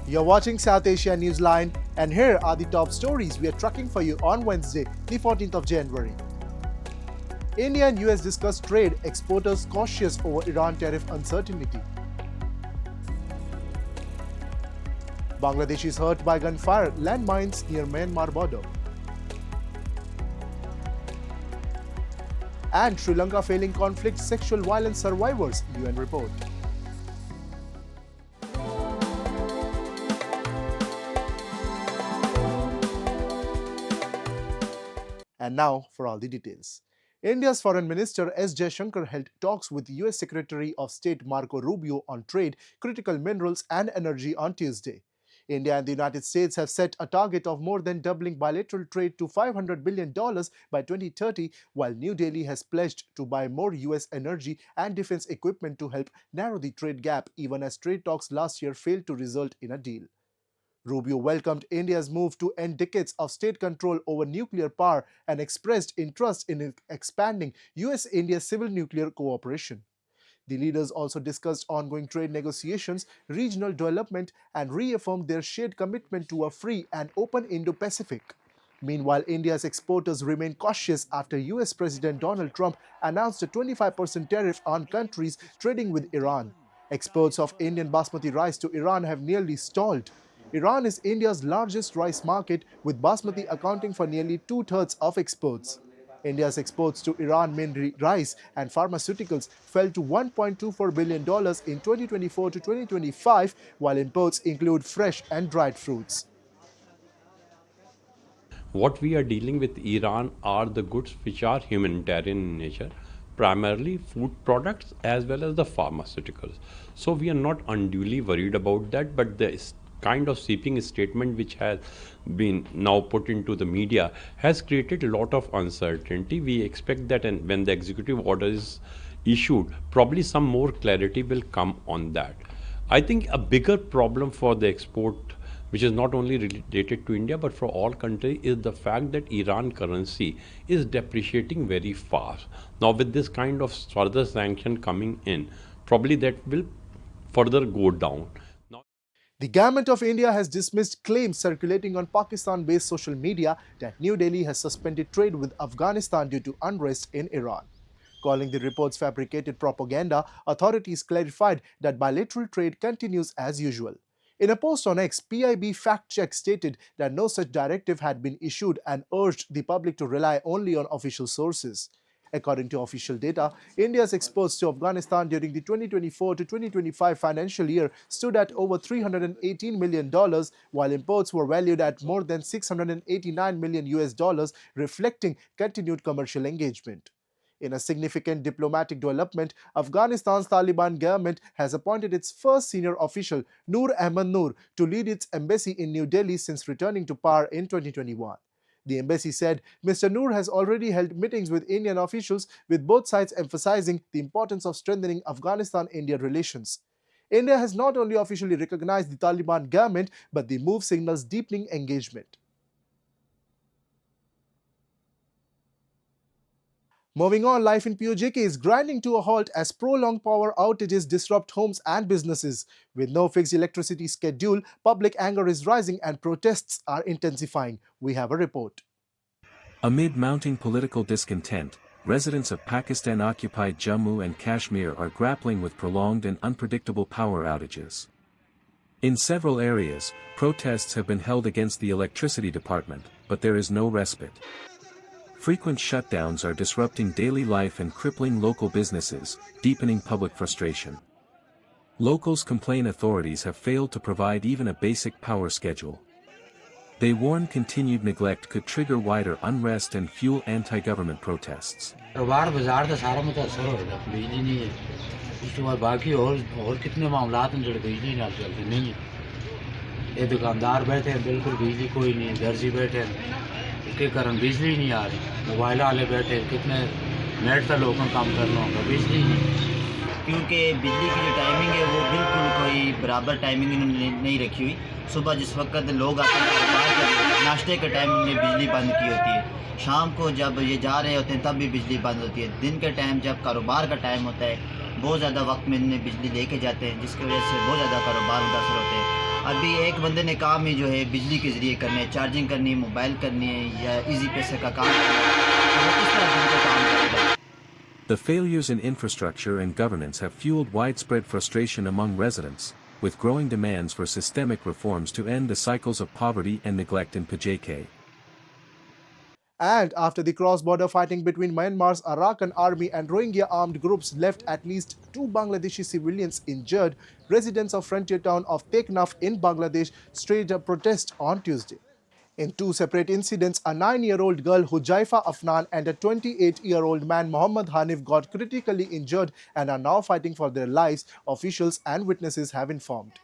You're watching South Asia Newsline, and here are the top stories we are tracking for you on Wednesday, the 14th of January. India and US discuss trade, exporters cautious over Iran tariff uncertainty. Bangladeshis hurt by gunfire, landmines near Myanmar border. And Sri Lanka failing conflict, sexual violence survivors, UN report. And now for all the details. India's Foreign Minister S. Jaishankar held talks with US Secretary of State Marco Rubio on trade, critical minerals and energy on Tuesday. India and the United States have set a target of more than doubling bilateral trade to $500 billion by 2030, while New Delhi has pledged to buy more US energy and defense equipment to help narrow the trade gap, even as trade talks last year failed to result in a deal. Rubio welcomed India's move to end decades of state control over nuclear power and expressed interest in expanding US-India civil nuclear cooperation. The leaders also discussed ongoing trade negotiations, regional development, and reaffirmed their shared commitment to a free and open Indo-Pacific. Meanwhile, India's exporters remain cautious after US President Donald Trump announced a 25% tariff on countries trading with Iran. Exports of Indian basmati rice to Iran have nearly stalled. Iran is India's largest rice market, with basmati accounting for nearly two-thirds of exports. India's exports to Iran, mainly rice and pharmaceuticals, fell to $1.24 billion in 2024 to 2025, while imports include fresh and dried fruits. What we are dealing with Iran are the goods which are humanitarian in nature, primarily food products as well as the pharmaceuticals. So we are not unduly worried about that, but the kind of sweeping statement which has been now put into the media has created a lot of uncertainty. We expect that, and when the executive order is issued, probably some more clarity will come on that. I think a bigger problem for the export, which is not only related to India but for all countries, is the fact that Iran currency is depreciating very fast. Now with this kind of further sanction coming in, probably that will further go down. The government of India has dismissed claims circulating on Pakistan-based social media that New Delhi has suspended trade with Afghanistan due to unrest in Iran. Calling the reports fabricated propaganda, authorities clarified that bilateral trade continues as usual. In a post on X, PIB Fact Check stated that no such directive had been issued and urged the public to rely only on official sources. According to official data, India's exports to Afghanistan during the 2024 to 2025 financial year stood at over $318 million, while imports were valued at more than $689 million, reflecting continued commercial engagement. In a significant diplomatic development, Afghanistan's Taliban government has appointed its first senior official, Noor Ahmad Noor, to lead its embassy in New Delhi since returning to power in 2021. The embassy said Mr. Noor has already held meetings with Indian officials, with both sides emphasizing the importance of strengthening Afghanistan-India relations. India has not only officially recognized the Taliban government, but the move signals deepening engagement. Moving on, life in POJK is grinding to a halt as prolonged power outages disrupt homes and businesses. With no fixed electricity schedule, public anger is rising and protests are intensifying. We have a report. Amid mounting political discontent, residents of Pakistan-occupied Jammu and Kashmir are grappling with prolonged and unpredictable power outages. In several areas, protests have been held against the electricity department, but there is no respite. Frequent shutdowns are disrupting daily life and crippling local businesses, deepening public frustration. Locals complain authorities have failed to provide even a basic power schedule. They warn continued neglect could trigger wider unrest and fuel anti-government protests. के कारण बिजली नहीं आ रही mobile वाले बैठे कितने net से लोगों काम कर लो बिजली नहीं क्योंकि बिजली की जो टाइमिंग है वो बिल्कुल कोई बराबर टाइमिंग नहीं रखी हुई। सुबह जिस वक्त लोग आते हैं नाश्ते के टाइम में बिजली बंद की होती है, शाम को जब ये जा रहे होते हैं तब भी बिजली बंद होती है, दिन के टाइम जब कारोबार का टाइम होता है बहुत ज़्यादा वक्त में बिजली लेके जाते हैं जिसकी वजह से बहुत ज़्यादा कारोबार मुतासर होते हैं। अभी एक बंदे ने काम ही जो है बिजली के ज़रिए करने है, चार्जिंग करनी है, मोबाइल करनी है या इजी पैसे का काम करना है, तो वो किस तरह दिन को काम करेगा? The failures in infrastructure and governance have fueled widespread frustration among residents, with growing demands for systemic reforms to end the cycles of poverty and neglect in PJK. And after the cross-border fighting between Myanmar's Arakan army and Rohingya armed groups left at least 2 Bangladeshi civilians injured, residents of frontier town of Teknaf in Bangladesh staged a protest on Tuesday. In two separate incidents, a 9-year-old girl Hujaifa Afnan and a 28-year-old man Muhammad Hanif got critically injured and are now fighting for their lives, officials and witnesses have informed.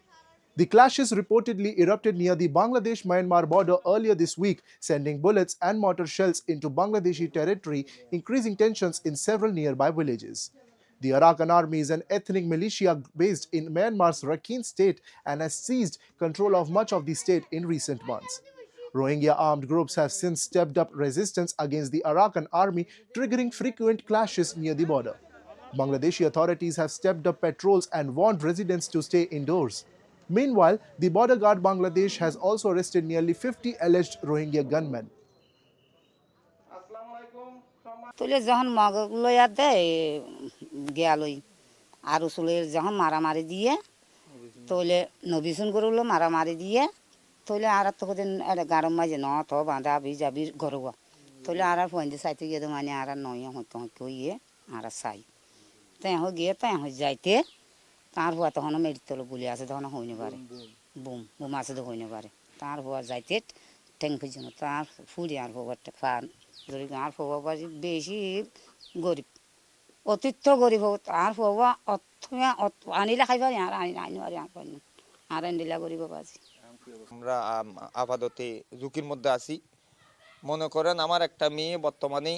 The clashes reportedly erupted near the Bangladesh-Myanmar border earlier this week, sending bullets and mortar shells into Bangladeshi territory, increasing tensions in several nearby villages. The Arakan Army is an ethnic militia based in Myanmar's Rakhine state and has seized control of much of the state in recent months. Rohingya armed groups have since stepped up resistance against the Arakan army, triggering frequent clashes near the border. Bangladeshi authorities have stepped up patrols and warned residents to stay indoors. Meanwhile, the border guard Bangladesh has also arrested nearly 50 alleged Rohingya gunmen. তুলে যখন mug লইয়া দেয় গেলই আর উসুলের যখন মারামারি দিয়ে তোলে নবিসুন গরুলো মারামারি দিয়ে তোলে আর তো কোদিন গারম মাঝে ন তো বাঁধা বি যাবি গরুয়া তোলে আর পয়েন্টে সাইতে গিয়ে মানে আর নয় হইয়ে আর সাই তাই হো গিয়ে তাই হয়ে যাইতে তার হওয়া তখন মেরি তোলো বলে আছে তখন হইনে পারে বুম বুম আছে তো হইনে পারে তার হওয়া যাইতে ঠেং ফেজন্য তার ফুরি আর হওয়ার ফান যদি আর হওয়া বাজি বেশি গরিব অতিরিক্ত গরিব হোক আর হওয়া আনিলে খাই পারি আর আনি পারি আর আনিলা গরিব বাজি আমরা আপাততে ঝুঁকির মধ্যে আছি মনে করেন আমার একটা মেয়ে বর্তমানে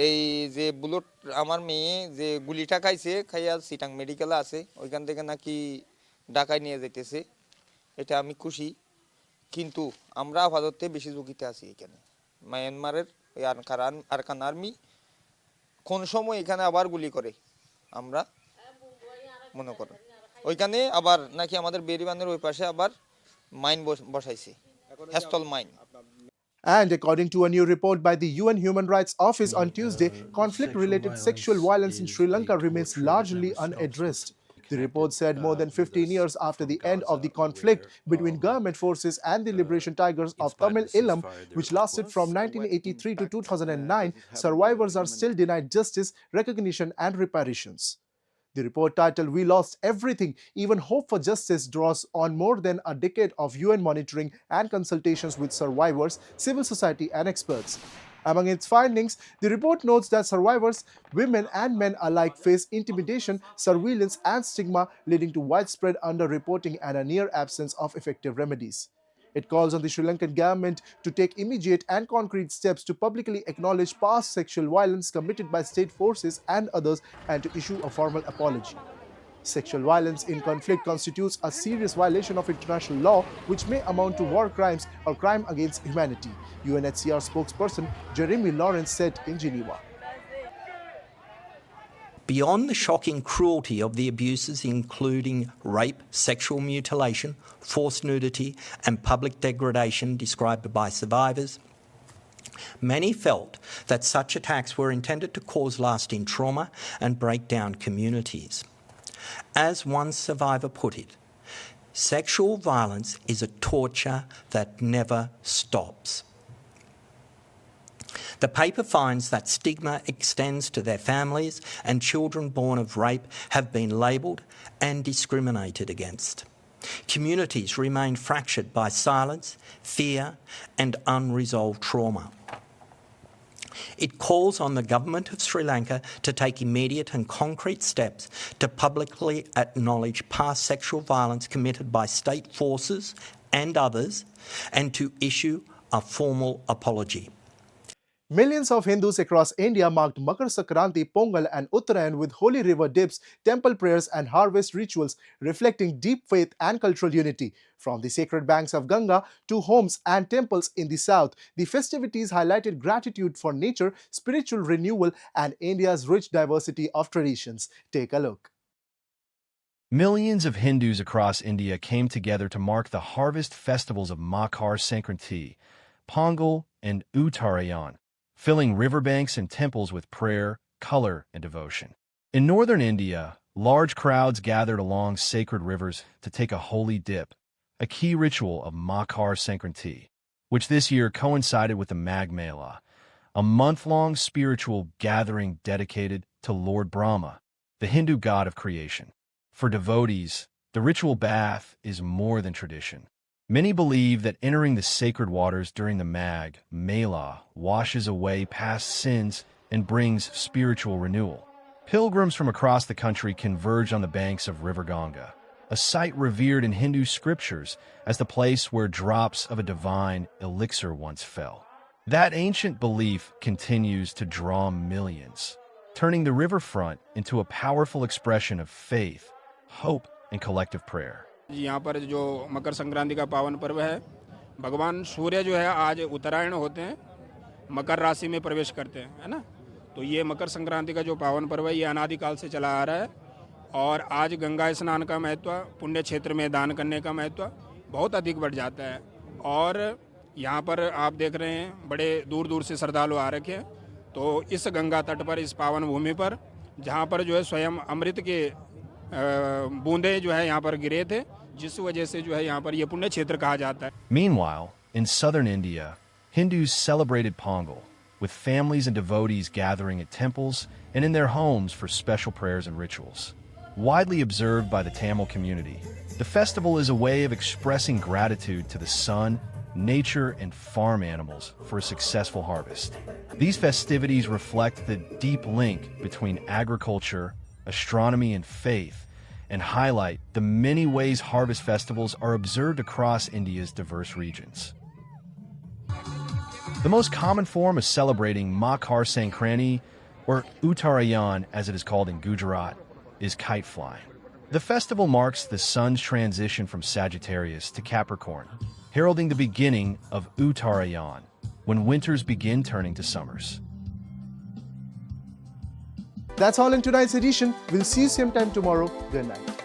এই যে বুলেট আমার মেয়ে যে গুলিটা খাইছে খাইয়া সিটাং মেডিকেলে আছে ওইখান থেকে নাকি ঢাকায় নিয়ে যাইতেছে এটা আমি খুশি কিন্তু আমরা আপাততে বেশি ঝুঁকিতে আছি এখানে মায়ানমারের আরাকান আর্মি কোন সময় এখানে আবার গুলি করে আমরা মনে করেন ওইখানে আবার নাকি আমাদের বেরিবানের ওই পাশে আবার মাইন বসাইছে হেস্তল mine And according to a new report by the UN Human Rights Office on Tuesday, conflict-related sexual violence in Sri Lanka remains largely unaddressed. The report said more than 15 years after the end of the conflict between government forces and the Liberation Tigers of Tamil Eelam, which lasted from 1983 to 2009, survivors are still denied justice, recognition and reparations. The report titled "We Lost Everything, Even Hope for Justice" draws on more than a decade of UN monitoring and consultations with survivors, civil society and experts. Among its findings, the report notes that survivors, women and men alike, face intimidation, surveillance and stigma, leading to widespread underreporting and a near absence of effective remedies. It calls on the Sri Lankan government to take immediate and concrete steps to publicly acknowledge past sexual violence committed by state forces and others and to issue a formal apology. Sexual violence in conflict constitutes a serious violation of international law, which may amount to war crimes or crime against humanity, UNHCR spokesperson Jeremy Lawrence said in Geneva. Beyond the shocking cruelty of the abuses, including rape, sexual mutilation, forced nudity, and public degradation described by survivors, many felt that such attacks were intended to cause lasting trauma and break down communities. As one survivor put it, sexual violence is a torture that never stops. The paper finds that stigma extends to their families and children born of rape have been labelled and discriminated against. Communities remain fractured by silence, fear and unresolved trauma. It calls on the government of Sri Lanka to take immediate and concrete steps to publicly acknowledge past sexual violence committed by state forces and others and to issue a formal apology. Millions of Hindus across India marked Makar Sankranti, Pongal and Uttarayan with holy river dips, temple prayers and harvest rituals, reflecting deep faith and cultural unity. From the sacred banks of Ganga to homes and temples in the south, the festivities highlighted gratitude for nature, spiritual renewal and India's rich diversity of traditions. Take a look. Millions of Hindus across India came together to mark the harvest festivals of Makar Sankranti, Pongal, and Uttarayan, filling riverbanks and temples with prayer, color, and devotion. In northern India, large crowds gathered along sacred rivers to take a holy dip, a key ritual of Makar Sankranti, which this year coincided with the Magh Mela, a month-long spiritual gathering dedicated to Lord Brahma, the Hindu god of creation. For devotees, the ritual bath is more than tradition. Many believe that entering the sacred waters during the Magh Mela washes away past sins and brings spiritual renewal. Pilgrims from across the country converge on the banks of River Ganga, a site revered in Hindu scriptures as the place where drops of a divine elixir once fell. That ancient belief continues to draw millions, turning the riverfront into a powerful expression of faith, hope, and collective prayer. यहाँ पर जो मकर संक्रांति का पावन पर्व है, भगवान सूर्य जो है आज उत्तरायण होते हैं, मकर राशि में प्रवेश करते हैं, है ना? तो ये मकर संक्रांति का जो पावन पर्व है ये अनादिकाल से चला आ रहा है और आज गंगा स्नान का महत्व, पुण्य क्षेत्र में दान करने का महत्व बहुत अधिक बढ़ जाता है और यहाँ पर आप देख रहे हैं बड़े दूर दूर से श्रद्धालु आ रखे हैं। तो इस गंगा तट पर, इस पावन भूमि पर, जहाँ पर जो है स्वयं अमृत के बूंदे जो है यहाँ पर गिरे थे, जिस वजह से जो है यहाँ पर ये पुण्य क्षेत्र कहा जाता है। Meanwhile, in southern India, Hindus celebrated Pongal, with families and devotees gathering at temples and in their homes for special prayers and rituals. Widely observed by the Tamil community, the festival is a way of expressing gratitude to the sun, nature, and farm animals for a successful harvest. These festivities reflect the deep link between agriculture, astronomy, and faith, and highlight the many ways harvest festivals are observed across India's diverse regions. The most common form of celebrating Makar Sankranti, or Uttarayan as it is called in Gujarat, is kite flying. The festival marks the sun's transition from Sagittarius to Capricorn, heralding the beginning of Uttarayan, when winters begin turning to summers. That's all in tonight's edition. We'll see you same time tomorrow. Good night.